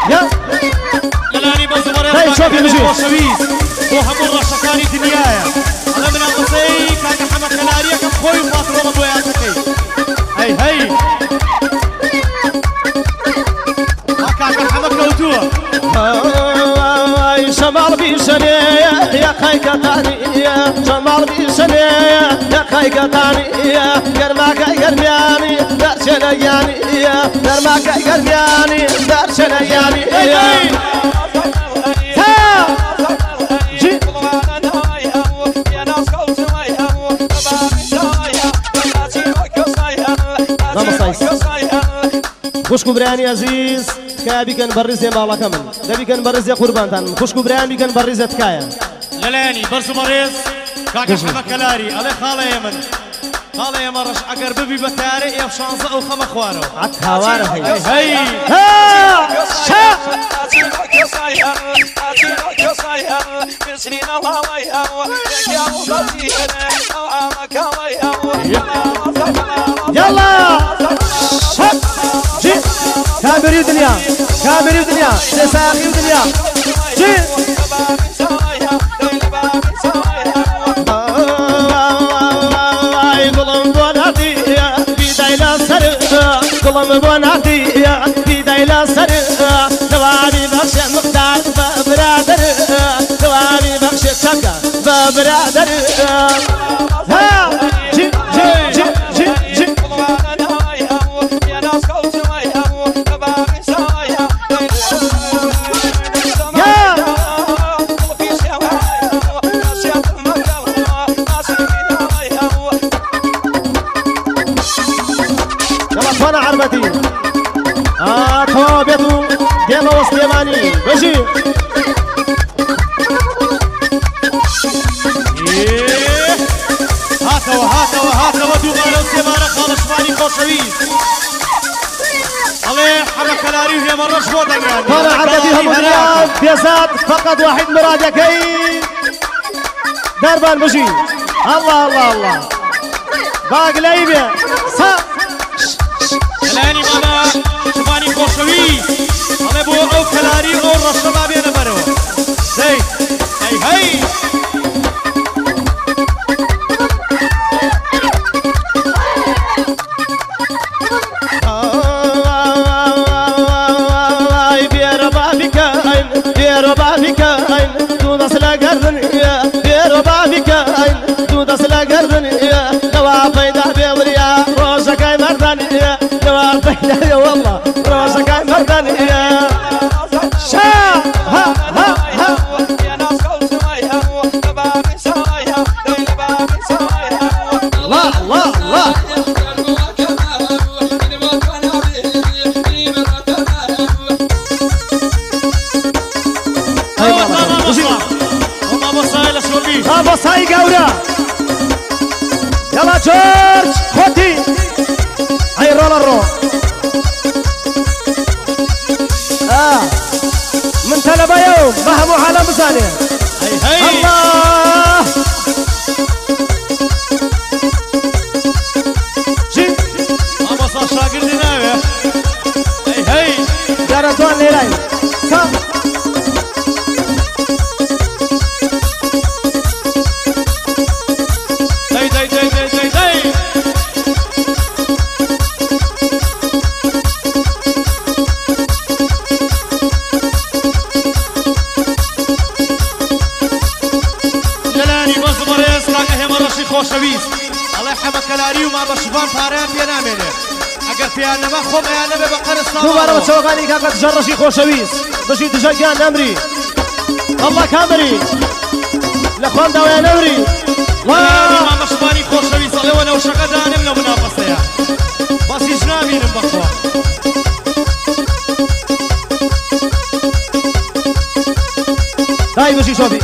يا لالاني بزمرة شوفي مجي وهمو الرشقاني دنيايا أنا من أقصي كاك حمد كلاريا كم خوي وفاطر ومضويا تقي هي كاك حمد كوتوه شمال بيشنية يا خيك تانية شمال بيشنية يا خيك تانية قرماك قرمياني درشنا يعني قرماك قرمياني درشنا يعني خوشكو براني عزيز كابي كان برز يا بالا كمل دبي كان برز يا قربان تان خوشكو براني كان برز تكايا لالاني برز مريض كاك حما كلاري على خاله يمن خاله يمن رش اگر ببي بتاري يا شانزه او خم اخوانه عتها واره هي ها شا يلا كاميري دنيا كاميري دنيا ساقي دنيا جي قلم بنادي بداي لا سر قلم بنادي بداي لا سر دوامي بخش مقدار برادر دوامي بخش شكا برادر ها جي جي جي جي جي وانا عربتي توابيتو ديما وسليماني بجي هاتوا دوغالو سيمانة خالص ماني خوشويس الله حرك كلاري هي مرة شوطة يعني وانا عربتي هم الرياض بيزاد فقط واحد مراد يكي دربان بجي الله الله الله باقي لعيبة لاني ماما شوفاني خوشوي الله بو او كلاري او الشباب انا برو زي هي يا والله راسك مردان يا شا ها ها ها يا ناس قوتها الله الله الله بابا صاي قورا يلا جورج خدي هاي رولر من تلبا يوم فهموا على مزانية هي الله جي بابا صار شاقر ديناوي هي جاردوان ليلاي سام خوشویست الله حمد کلاری و ما بشوفان پاران بینامینه اگر پیان نما خوب ایانه به بقرستان دوباره بچوغانی که قد جرشی خوشویست بشی تجاگیان نمری الله کامری لخوان داویا نمری الله ما بشوفانی خوشویست الله و نوشقه دانم لو منافسه باسی جنابینم بخوا دای بشی شوفی